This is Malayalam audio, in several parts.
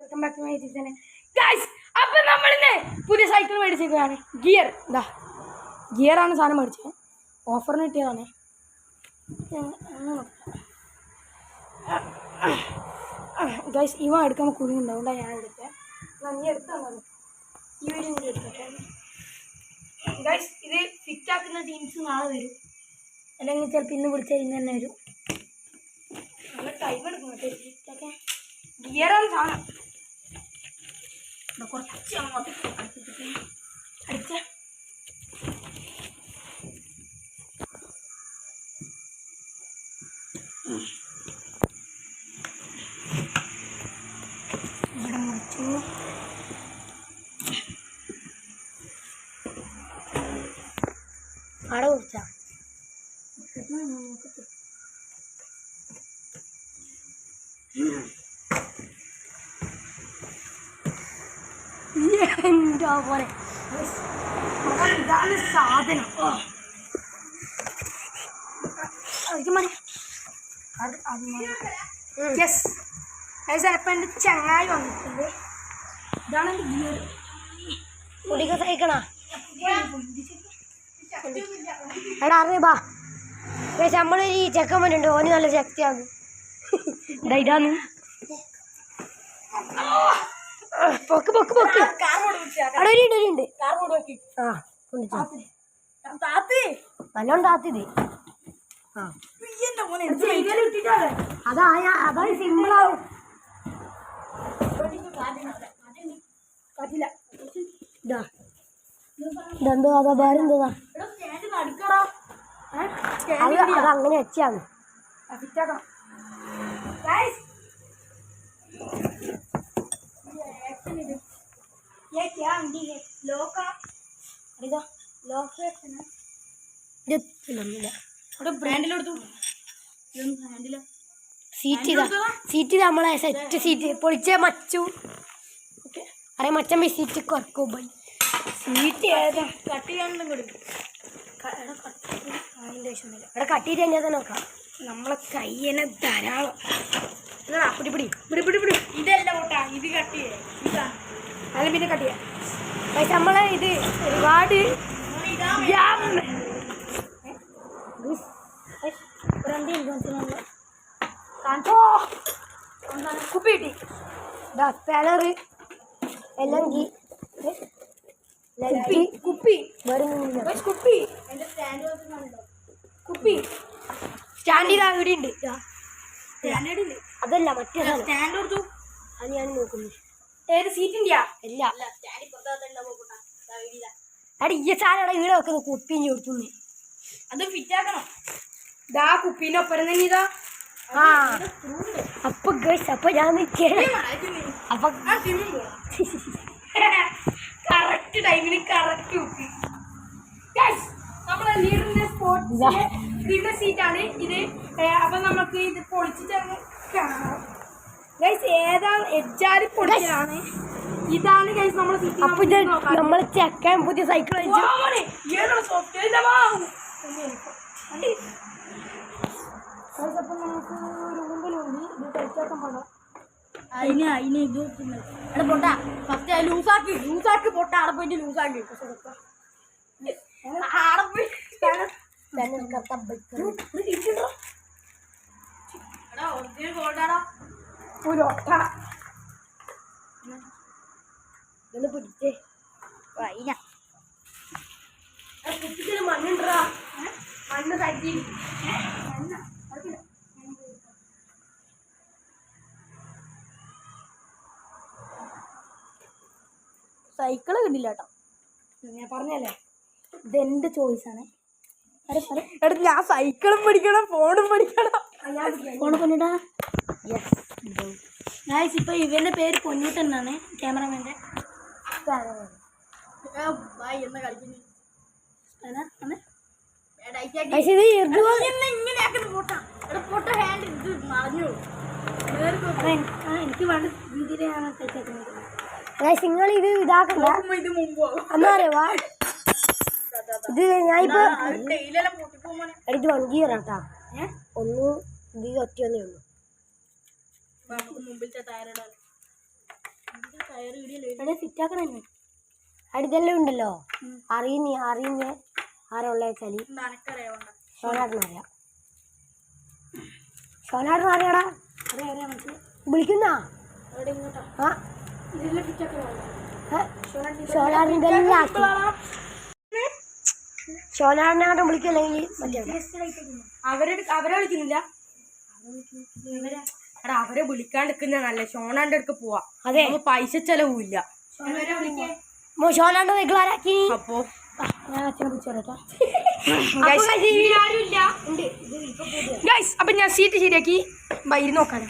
Welcome back to my channel guys. അപ്പം നമ്മളിന്ന് പുതിയ സൈക്കിൾ മേടിച്ചിരിക്കുകയാണ്. ഗിയർ ഗിയറാണ് സാധനം മേടിച്ചത്. ഓഫറിന് കിട്ടിയതാണ്. ഗൈസ് ഇവ എടുക്കാൻ കുഴിയുണ്ടാവും. അതുകൊണ്ടാണ് ഞാൻ എടുത്തത്. നീ എടുത്താൽ ഈ വീഡിയോ കൂടി എടുക്കട്ടെ ഗൈസ്. ഇത് ഫിറ്റാക്കുന്ന ടീംസ് നാളെ വരും, അല്ലെങ്കിൽ ചിലപ്പോൾ ഇന്ന് വിളിച്ചാൽ ഇന്ന് തന്നെ വരും. നല്ല ടൈം എടുക്കും കേട്ടോ ഫിറ്റാക്കാൻ. ഗിയറാണ് സാധനം. കുറച്ച് അങ്ങോട്ട് അടിച്ച ഇവിടെ മുറിച്ചു. അവിടെ കുറിച്ചാ എന്താ പോലെ ഇതാണ് സാധനം. യെസ് ചിലപ്പോൾ എൻ്റെ ചങ്ങായി വന്നിട്ടുണ്ട്. ഇതാണ് എൻ്റെ ഗിയർ. കുടിക്ക സഹിക്കണോ എടാ അറിയാ പക്ഷെ നമ്മൾ ഈ ചെക്കൻ വേണ്ടിണ്ട്. ഓന് നല്ല ശക്തിയാണ്. ഇതാന്ന് പൊക്ക് പൊക്ക് പൊക്ക് അവിടെ ഉണ്ട്. ആ നല്ലോണം താത്തിത്. അതാണ് സിമ്പിളാവും. ഇതെന്തോ അതാ വേറെ എന്തോതാ അതങ്ങനെ വെച്ചാണ്. സീറ്റ് നമ്മളെ സെറ്റ് സീറ്റ് പൊളിച്ച മച്ചു അറിയാം. മച്ചൻ പോയി സീറ്റ് കുറക്കും പോയി. സീറ്റ് ഏതാ കട്ട് ചെയ്യാനും കൊടുക്കും. അതിൻ്റെ ആവശ്യമൊന്നുമില്ല. ഇവിടെ കട്ട് ചെയ്ത് കഴിഞ്ഞാൽ തന്നെ നോക്കാം. നമ്മളെ കയ്യനെ ധാരാളം പിടി പിടി പിടി പിടി പിടി. ഇതല്ല ഓട്ടാ, ഇത് കട്ട് ചെയ്യാം. അല്ല പിന്നെ കട്ട് ചെയ്യാം. പക്ഷെ നമ്മളെ ഇത് ഒരുപാട് കുപ്പി കിട്ടി. സ്പാനറ് എല്ലാം കുപ്പി കുപ്പി കുപ്പി സ്റ്റാൻഡ് ചെയ്താ ഇവിടെ ഉണ്ട്. അതല്ല മറ്റേ സ്റ്റാൻഡ് കൊടുത്തു. അത് ഞാൻ നോക്കുന്നു. ഏത് സീറ്റിൻ്റെയാ? ഇല്ല എടാ ഈ സാധനം ഇവിടെ വെക്കുന്നു. കുപ്പിൻ്റെ കൊടുത്തു അത് ഫിറ്റാക്കണം. ഇതാ കുപ്പീൻ്റെ ഒപ്പം തന്നെ ഇതാ. ആ അപ്പൊ ഗൈസ് അപ്പൊ ഞാൻ അപ്പൊ കറക്റ്റ് ടൈമിന് കറക്റ്റ് കുപ്പി. നമ്മളെ ലീഡറിന്റെ സ്പോർട്സിന്റെ സീറ്റാണ് ഇത്. അപ്പൊ നമുക്ക് ഇത് പൊളിച്ചിട്ട് കാണാം ഗൈസ്. ഏതാണ് എജ്ജാരി പൊളിച്ചതാണ്. ഇതാണ് ഗൈസ് നമ്മളെ സീറ്റ്. അപ്പൊ നമ്മൾ ചെക്കാൻ പുതിയ സൈക്കിൾ അപ്പൊ നമുക്ക് റൂമിലുണ്ട്. ഇത് കഴിച്ചാക്കാൻ പാടാം. അതിന് ഇത് എടാ പൊട്ടാ ഫസ്റ്റ് ലൂസാക്കി പൊട്ടാ. അവിടെ പോയിട്ട് ലൂസാക്കി ഒരു ഒട്ട ഇതൊന്ന് പിടിച്ചേ. കുട്ടിക്ക് മണ്ണുണ്ടാ. മണ്ണ് തട്ടി സൈക്കിള് കിട്ടില്ല കേട്ടോ. ഞാൻ പറഞ്ഞല്ലേ ഇതെന്റെ ചോയ്സാണ്. എടാ ഞാൻ സൈക്കിളും പഠിക്കണം ഫോണും പഠിക്കണം. ഫോണ് പൊന്നിട്ടാ. യെസ് ഇപ്പൊ ഇവന്റെ പേര് പൊന്നിട്ടെന്നാണ് ക്യാമറമാൻ്റെ. എനിക്ക് വേണ്ട രീതിയിലാണ് തയ്ച്ചേക്കുന്നത്. നിങ്ങൾ ഇത് ഇതാക്കണ്ട. എന്നാ അറിയാ ഇത് ഞാനിപ്പോ ഇത് 1 ഗിയർ ആട്ടാ. ഒന്ന് ഇത് ഒറ്റ ഒന്നേ ഉള്ളൂ. മുമ്പിലത്തെ ടയറുടെ ഫിറ്റാക്കണം അടിതെല്ലാം ഉണ്ടല്ലോ അറിയുന്ന ആരുള്ള വെച്ചാല് ഷോനാട്ടിനറിയാം ഷോനാട്ടിനറിയാടാ വിളിക്കുന്ന ഷോനാട്ടിൻ്റെ ഷോനാട്ടിനെ വിളിക്കല്ലെങ്കിൽ അവരെ വിളിക്കുന്നില്ല എടാ അവരെ വിളിക്കാണ്ടിരിക്കുന്ന നല്ല ഷോണാന്റെ അടുക്ക് പോവാ അതെ പൈസ ചെലവില്ല ഷോനാണ്ട് വെക്കളാരാക്കി അപ്പോ ഞാൻ അച്ഛനെ വിളിച്ചോട്ടോ അപ്പൊ ഞാൻ സീറ്റ് ശരിയാക്കി വൈകി നോക്കാനോ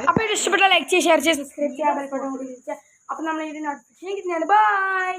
അപ്പൊ ഇഷ്ടപ്പെട്ട ലൈക്ക് ചെയ്യുക ഷെയർ ചെയ്യുക സബ്സ്ക്രൈബ് ചെയ്യുക അപ്പൊ നമ്മൾ ഇതിന് നോട്ടിഫിക്കേഷൻ കിട്ടുന്നതാണ് ബൈ